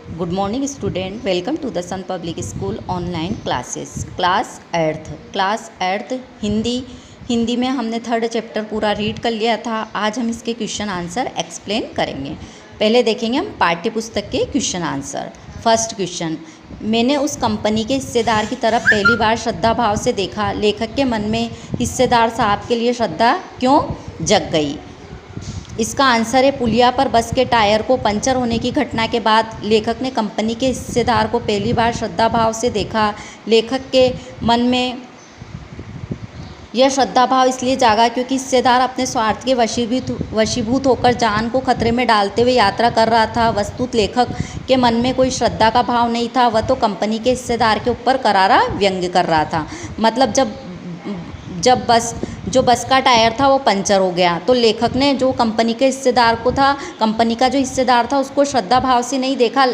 Good morning student, welcome to the sun public school online classes. Class eighth Hindi में हमने third chapter पूरा read कर लिया था। आज हम इसके क्वेश्चन आंसर एक्सप्लेन करेंगे। पहले देखेंगे हम पाठ्य पुस्तक के क्वेश्चन आंसर। फर्स्ट क्वेश्चन, मैंने उस कंपनी के हिस्सेदार की तरफ पहली बार श्रद्धा भाव से देखा। लेखक के मन में हिस्सेदार साहब के लिए श्रद्धा क्यों जग गई? इसका आंसर है, पुलिया पर बस के टायर को पंचर होने की घटना के बाद लेखक ने कंपनी के हिस्सेदार को पहली बार श्रद्धा भाव से देखा। लेखक के मन में यह श्रद्धा भाव इसलिए जागा क्योंकि हिस्सेदार अपने स्वार्थ के वशीभूत होकर जान को खतरे में डालते हुए यात्रा कर रहा था। वस्तुत लेखक के मन में कोई श्रद्धा का भाव नहीं था, वह तो कंपनी के हिस्सेदार के ऊपर करारा व्यंग्य कर रहा था। मतलब जब बस का टायर था वो पंचर हो गया, तो लेखक ने जो कंपनी के हिस्सेदार को था, कंपनी का जो हिस्सेदार था उसको श्रद्धा भाव से नहीं देखा,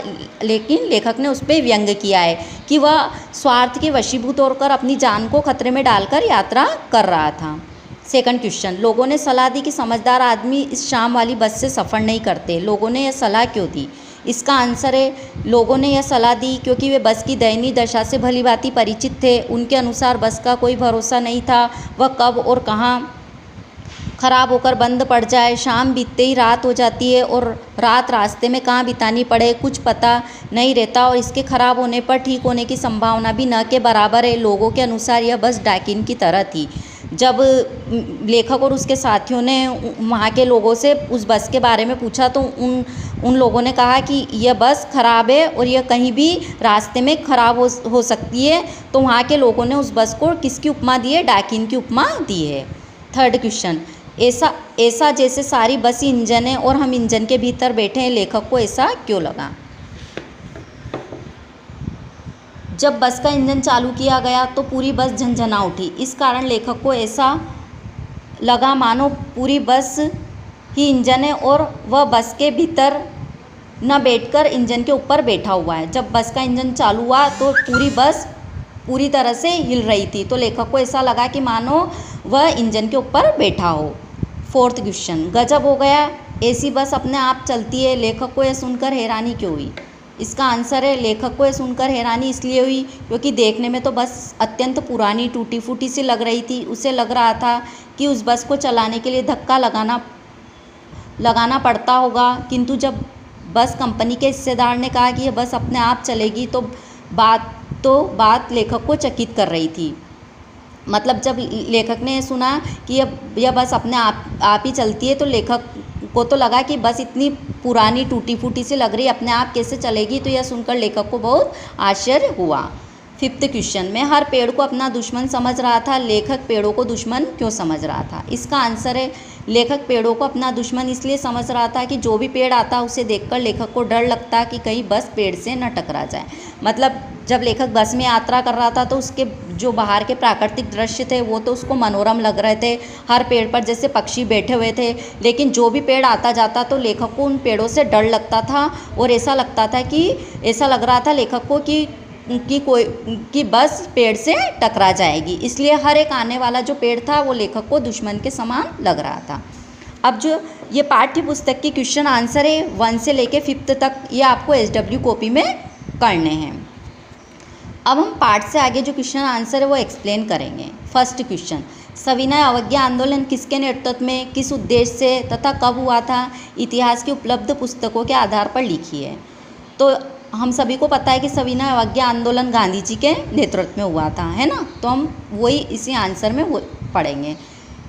लेकिन लेखक ने उस पर व्यंग्य किया है कि वह स्वार्थ के वशीभूत होकर अपनी जान को खतरे में डालकर यात्रा कर रहा था। सेकंड क्वेश्चन, लोगों ने सलाह दी कि समझदार आदमी इस शाम वाली बस से सफ़र नहीं करते। लोगों ने यह सलाह क्यों दी? इसका आंसर है, लोगों ने यह सलाह दी क्योंकि वे बस की दयनीय दशा से भलीभांति परिचित थे। उनके अनुसार बस का कोई भरोसा नहीं था, वह कब और कहाँ खराब होकर बंद पड़ जाए। शाम बीतते ही रात हो जाती है और रात रास्ते में कहाँ बितानी पड़े कुछ पता नहीं रहता, और इसके खराब होने पर ठीक होने की संभावना भी न के बराबर है। लोगों के अनुसार यह बस डाकिन की तरह थी। जब लेखक और उसके साथियों ने वहाँ के लोगों से उस बस के बारे में पूछा तो उन लोगों ने कहा कि यह बस ख़राब है और यह कहीं भी रास्ते में ख़राब हो सकती है। तो वहाँ के लोगों ने उस बस को किसकी उपमा दी है? डाकिन की उपमा दी है। थर्ड क्वेश्चन, ऐसा जैसे सारी बस इंजन है और हम इंजन के भीतर बैठे हैं, लेखक को ऐसा क्यों लगा? जब बस का इंजन चालू किया गया तो पूरी बस झनझना उठी। इस कारण लेखक को ऐसा लगा मानो पूरी बस ही इंजन है और वह बस के भीतर न बैठकर इंजन के ऊपर बैठा हुआ है। जब बस का इंजन चालू हुआ तो पूरी बस पूरी तरह से हिल रही थी, तो लेखक को ऐसा लगा कि मानो वह इंजन के ऊपर बैठा हो। फोर्थ क्वेश्चन, गजब हो गया, ऐसी बस अपने आप चलती है। लेखक को यह सुनकर हैरानी क्यों हुई? इसका आंसर है, लेखक को यह सुनकर हैरानी इसलिए हुई क्योंकि देखने में तो बस अत्यंत पुरानी टूटी फूटी सी लग रही थी। उसे लग रहा था कि उस बस को चलाने के लिए धक्का लगाना पड़ता होगा, किंतु जब बस कंपनी के हिस्सेदार ने कहा कि यह बस अपने आप चलेगी तो बात लेखक को चकित कर रही थी। मतलब जब लेखक ने सुना कि यह बस अपने आप ही चलती है तो लेखक को तो लगा कि बस इतनी पुरानी टूटी फूटी सी लग रही है, अपने आप कैसे चलेगी? तो यह सुनकर लेखक को बहुत आश्चर्य हुआ। फिफ्थ क्वेश्चन, मैं हर पेड़ को अपना दुश्मन समझ रहा था। लेखक पेड़ों को दुश्मन क्यों समझ रहा था? इसका आंसर है, लेखक पेड़ों को अपना दुश्मन इसलिए समझ रहा था कि जो भी पेड़ आता उसे देखकर लेखक को डर लगता कि कहीं बस पेड़ से न टकरा जाए। मतलब जब लेखक बस में यात्रा कर रहा था तो उसके जो बाहर के प्राकृतिक दृश्य थे वो तो उसको मनोरम लग रहे थे। हर पेड़ पर जैसे पक्षी बैठे हुए थे, लेकिन जो भी पेड़ आता जाता तो लेखक को उन पेड़ों से डर लगता था और ऐसा लग रहा था लेखक को कि बस पेड़ से टकरा जाएगी। इसलिए हर एक आने वाला जो पेड़ था वो लेखक को दुश्मन के समान लग रहा था। अब जो ये पाठ्य पुस्तक के क्वेश्चन आंसर है 1 से लेके 5th तक, ये आपको SW कॉपी में करने हैं। अब हम पाठ से आगे जो क्वेश्चन आंसर है वो एक्सप्लेन करेंगे। फर्स्ट क्वेश्चन, सविनय अवज्ञा आंदोलन किसके नेतृत्व में, किस उद्देश्य से तथा कब हुआ था? इतिहास की उपलब्ध पुस्तकों के आधार पर लिखी है। तो हम सभी को पता है कि सविनय अवज्ञा आंदोलन गांधी जी के नेतृत्व में हुआ था, है ना? तो हम वही इसी आंसर में वो पढ़ेंगे।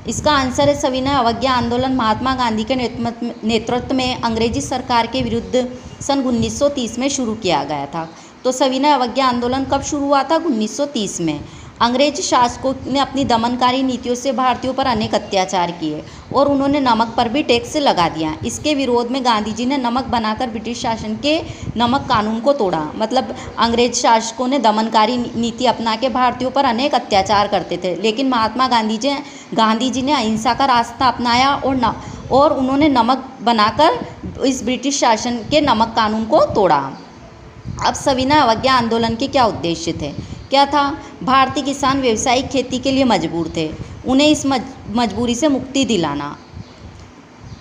इसका आंसर है, सविनय अवज्ञा आंदोलन महात्मा गांधी के नेतृत्व में अंग्रेजी सरकार के विरुद्ध सन 1930 में शुरू किया गया था। तो सविनय अवज्ञा आंदोलन कब शुरू हुआ था? 1930 में। अंग्रेज शासकों ने अपनी दमनकारी नीतियों से भारतीयों पर अनेक अत्याचार किए और उन्होंने नमक पर भी टैक्स लगा दिया। इसके विरोध में गांधी जी ने नमक बनाकर ब्रिटिश शासन के नमक कानून को तोड़ा। मतलब अंग्रेज शासकों ने दमनकारी नीति अपना के भारतीयों पर अनेक अत्याचार करते थे, लेकिन महात्मा गांधी जी ने अहिंसा का रास्ता अपनाया और उन्होंने नमक बनाकर इस ब्रिटिश शासन के नमक कानून को तोड़ा। अब सविनय अवज्ञा आंदोलन के क्या उद्देश्य थे? क्या था? भारतीय किसान व्यावसायिक खेती के लिए मजबूर थे, उन्हें इस मजबूरी से मुक्ति दिलाना।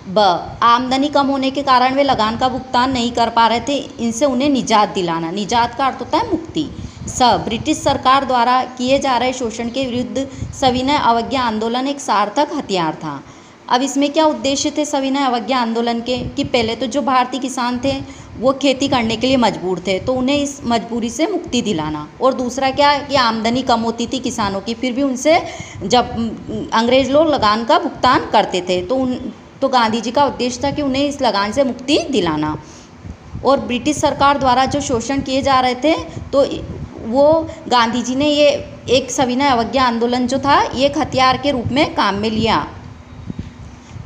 ब आमदनी कम होने के कारण वे लगान का भुगतान नहीं कर पा रहे थे, इनसे उन्हें निजात दिलाना। निजात का अर्थ होता है मुक्ति। स ब्रिटिश सरकार द्वारा किए जा रहे शोषण के विरुद्ध सविनय अवज्ञा आंदोलन एक सार्थक हथियार था। अब इसमें क्या उद्देश्य थे सविनय अवज्ञा आंदोलन के, कि पहले तो जो भारतीय किसान थे वो खेती करने के लिए मजबूर थे, तो उन्हें इस मजबूरी से मुक्ति दिलाना। और दूसरा क्या, कि आमदनी कम होती थी किसानों की, फिर भी उनसे जब अंग्रेज़ लोग लगान का भुगतान करते थे, तो गांधी जी का उद्देश्य था कि उन्हें इस लगान से मुक्ति दिलाना। और ब्रिटिश सरकार द्वारा जो शोषण किए जा रहे थे, तो वो गांधी जी ने ये एक सविनय अवज्ञा आंदोलन जो था ये एक हथियार के रूप में काम में लिया।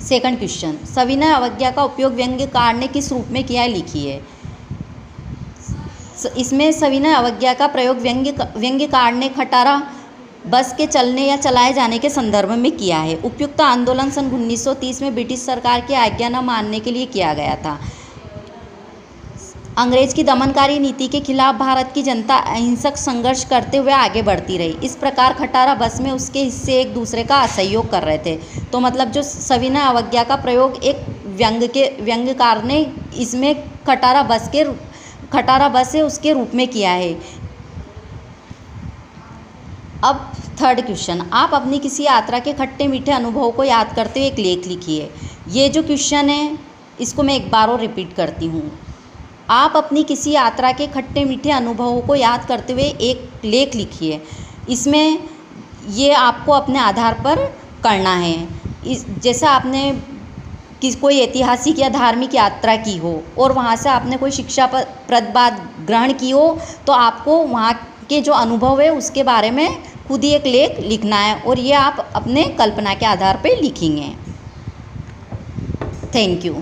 सेकंड क्वेश्चन, सविनय अवज्ञा का उपयोग व्यंग्यकार ने किस रूप में किया है, लिखिए। इसमें सविनय अवज्ञा का प्रयोग व्यंग्यकार ने खटारा बस के चलने या चलाए जाने के संदर्भ में किया है। उपयुक्त आंदोलन सन 1930 में ब्रिटिश सरकार की आज्ञा न मानने के लिए किया गया था। अंग्रेज की दमनकारी नीति के खिलाफ भारत की जनता अहिंसक संघर्ष करते हुए आगे बढ़ती रही। इस प्रकार खटारा बस में उसके हिस्से एक दूसरे का असहयोग कर रहे थे। तो मतलब जो सविनय अवज्ञा का प्रयोग एक व्यंग्यकार ने इसमें खटारा बस है उसके रूप में किया है। अब थर्ड क्वेश्चन, आप अपनी किसी यात्रा के खट्टे मीठे अनुभव को याद करते हुए एक लेख लिखिए। ये जो क्वेश्चन है इसको मैं एक बार और रिपीट करती हूँ। आप अपनी किसी यात्रा के खट्टे मीठे अनुभवों को याद करते हुए एक लेख लिखिए। इसमें ये आपको अपने आधार पर करना है। जैसे आपने कोई ऐतिहासिक या धार्मिक यात्रा की हो और वहाँ से आपने कोई शिक्षाप्रद बात ग्रहण की हो, तो आपको वहाँ के जो अनुभव है उसके बारे में खुद ही एक लेख लिखना है और ये आप अपने कल्पना के आधार पर लिखेंगे। Thank you.